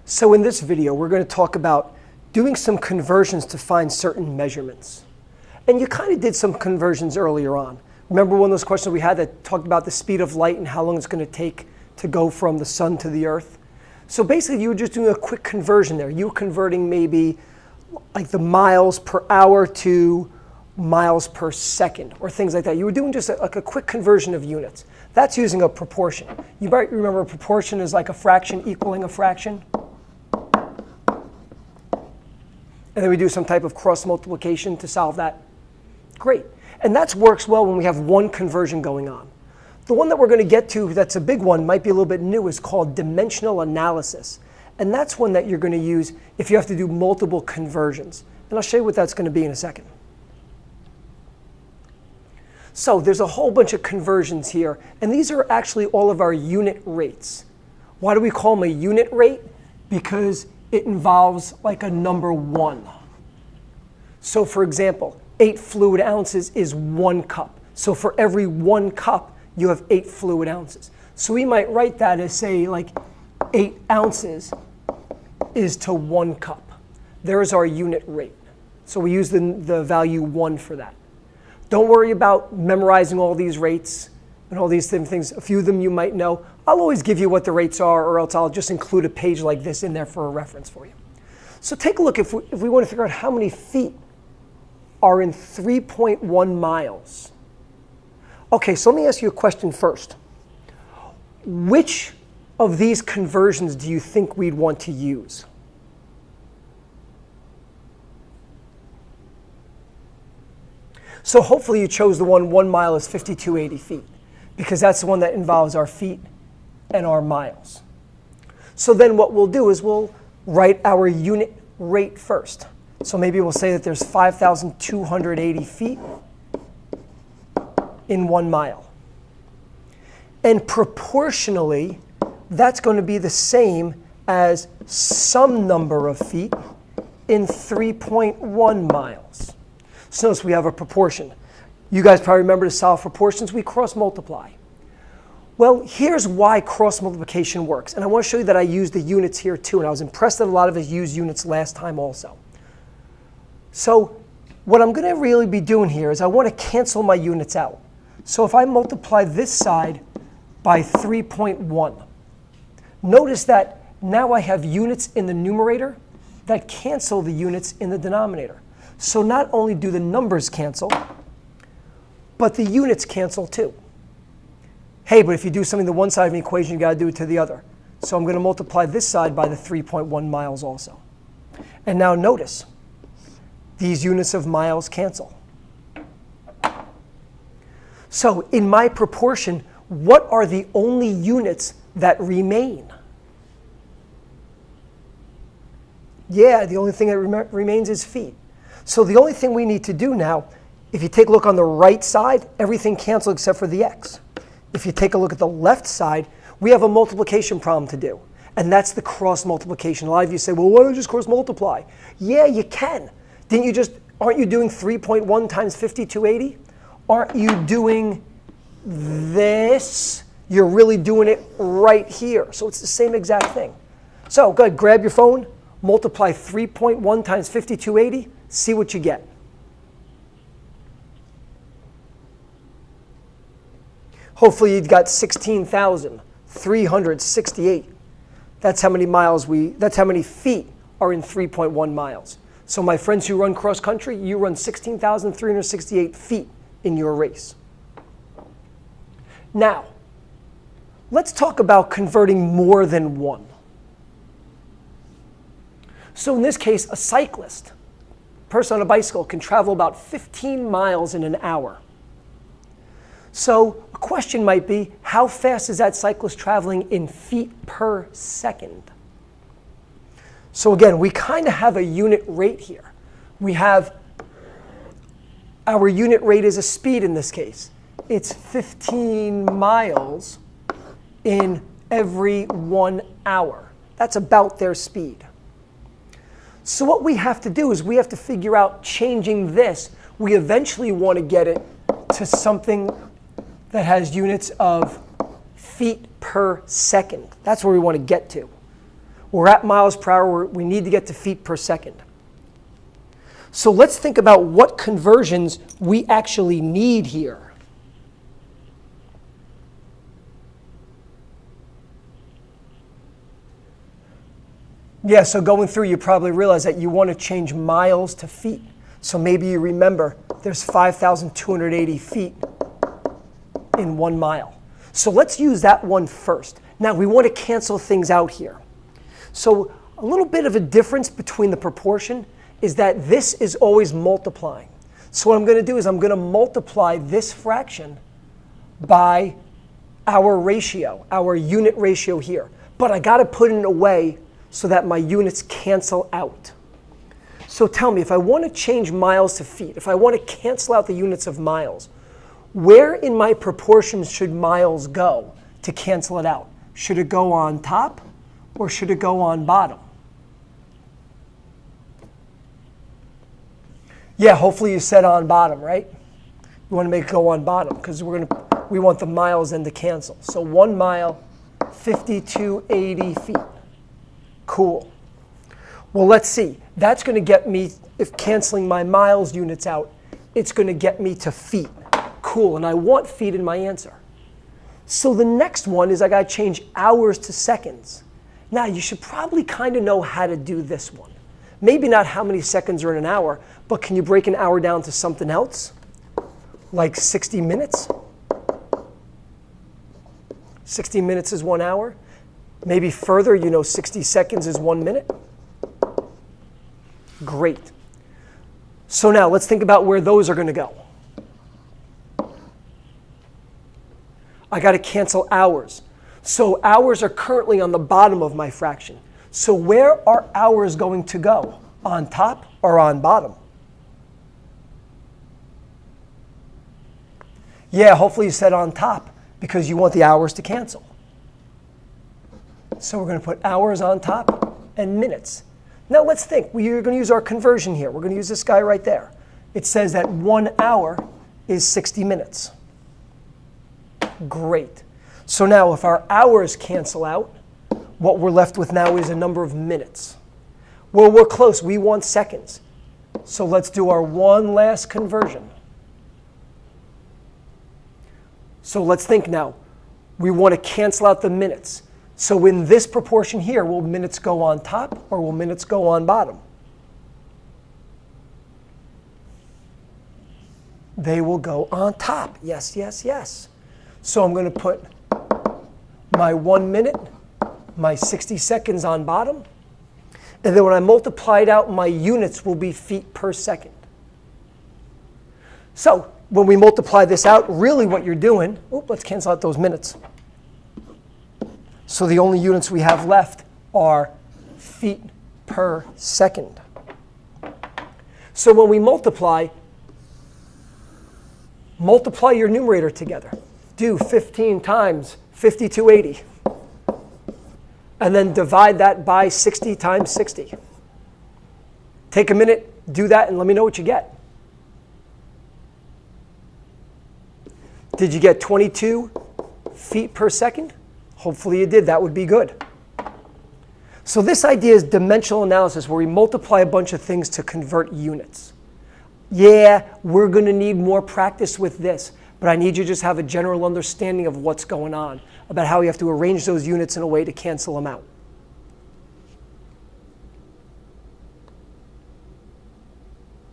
So in this video, we're going to talk about doing some conversions to find certain measurements. And you kind of did some conversions earlier on. Remember one of those questions we had that talked about the speed of light and how long it's going to take to go from the sun to the earth? So basically, you were just doing a quick conversion there. You were converting maybe like the miles per hour to miles per second or things like that. You were doing just like a quick conversion of units. That's using a proportion. You might remember a proportion is like a fraction equaling a fraction. And then we do some type of cross multiplication to solve that. Great. And that works well when we have one conversion going on. The one that we're going to get to that's a big one, might be a little bit new, is called dimensional analysis. And that's one that you're going to use if you have to do multiple conversions. And I'll show you what that's going to be in a second. So there's a whole bunch of conversions here. And these are actually all of our unit rates. Why do we call them a unit rate? Because it involves like a number 1. So for example, 8 fluid ounces is 1 cup. So for every 1 cup, you have 8 fluid ounces. So we might write that as, say, like 8 ounces is to 1 cup. There's our unit rate. So we use the value 1 for that. Don't worry about memorizing all these rates and all these different things. A few of them you might know. I'll always give you what the rates are, or else I'll just include a page like this in there for a reference for you. So take a look if we want to figure out how many feet are in 3.1 miles. Okay, so let me ask you a question first. Which of these conversions do you think we'd want to use? So hopefully you chose the one 1 mile is 5,280 feet, because that's the one that involves our feet and our miles. So then what we'll do is we'll write our unit rate first. So maybe we'll say that there's 5,280 feet in 1 mile. And proportionally, that's going to be the same as some number of feet in 3.1 miles. So notice we have a proportion. You guys probably remember to solve proportions, we cross multiply. Well, here's why cross multiplication works. And I want to show you that I used the units here too. And I was impressed that a lot of us used units last time also. So what I'm going to really be doing here is I want to cancel my units out. So if I multiply this side by 3.1, notice that now I have units in the numerator that cancel the units in the denominator. So not only do the numbers cancel, but the units cancel too. Hey, but if you do something to one side of an equation, you got to do it to the other. So I'm going to multiply this side by the 3.1 miles also. And now notice, these units of miles cancel. So in my proportion, what are the only units that remain? Yeah, the only thing that remains is feet. So the only thing we need to do now, if you take a look on the right side, everything cancels except for the x. If you take a look at the left side, we have a multiplication problem to do. And that's the cross multiplication. A lot of you say, well, why don't you just cross multiply? Yeah, you can. Aren't you doing 3.1 times 5,280? Aren't you doing this? You're really doing it right here. So it's the same exact thing. So go ahead, grab your phone, multiply 3.1 times 5,280, see what you get. Hopefully you've got 16,368. That's how many feet are in 3.1 miles. So my friends who run cross country, you run 16,368 feet in your race. Now, let's talk about converting more than one. So in this case, a cyclist, person on a bicycle, can travel about 15 miles in an hour. So a question might be, how fast is that cyclist traveling in feet per second? So again, we kind of have a unit rate here. We have our unit rate is a speed in this case. It's 15 miles in every 1 hour. That's about their speed. So what we have to do is we have to figure out changing this. We eventually want to get it to something that has units of feet per second. That's where we want to get to. We're at miles per hour. We need to get to feet per second. So let's think about what conversions we actually need here. Yeah, so going through, you probably realize that you want to change miles to feet. So maybe you remember there's 5,280 feet in 1 mile. So let's use that one first. Now we want to cancel things out here. So a little bit of a difference between the proportion is that this is always multiplying. So what I'm going to do is I'm going to multiply this fraction by our ratio, our unit ratio here. But I got to put it in a way so that my units cancel out. So tell me, if I want to change miles to feet, if I want to cancel out the units of miles, where in my proportions should miles go to cancel it out? Should it go on top or should it go on bottom? Yeah, hopefully you said on bottom, right? You want to make it go on bottom because we want the miles then to cancel. So 1 mile, 5,280 feet. Cool. Well, let's see. That's going to get me, if canceling my miles units out, it's going to get me to feet. Cool, and I want feet in my answer. So the next one is I got to change hours to seconds. Now, you should probably kind of know how to do this one. Maybe not how many seconds are in an hour, but can you break an hour down to something else? Like 60 minutes? 60 minutes is 1 hour. Maybe further, 60 seconds is 1 minute. Great. So now let's think about where those are going to go. I got to cancel hours. So hours are currently on the bottom of my fraction. So where are hours going to go? On top or on bottom? Yeah, hopefully you said on top because you want the hours to cancel. So we're going to put hours on top and minutes. Now let's think. We're going to use our conversion here. We're going to use this guy right there. It says that 1 hour is 60 minutes. Great. So now if our hours cancel out, what we're left with now is a number of minutes. Well, we're close. We want seconds. So let's do our one last conversion. So let's think now. We want to cancel out the minutes. So in this proportion here, will minutes go on top or will minutes go on bottom? They will go on top. Yes, yes, yes. So I'm going to put my 1 minute, my 60 seconds on bottom. And then when I multiply it out, my units will be feet per second. So when we multiply this out, really what you're doing, let's cancel out those minutes. So the only units we have left are feet per second. So when we multiply your numerator together. Do 15 times 5,280. And then divide that by 60 times 60. Take a minute, do that, and let me know what you get. Did you get 22 feet per second? Hopefully you did. That would be good. So this idea is dimensional analysis, where we multiply a bunch of things to convert units. Yeah, we're going to need more practice with this, but I need you to just have a general understanding of what's going on, about how you have to arrange those units in a way to cancel them out.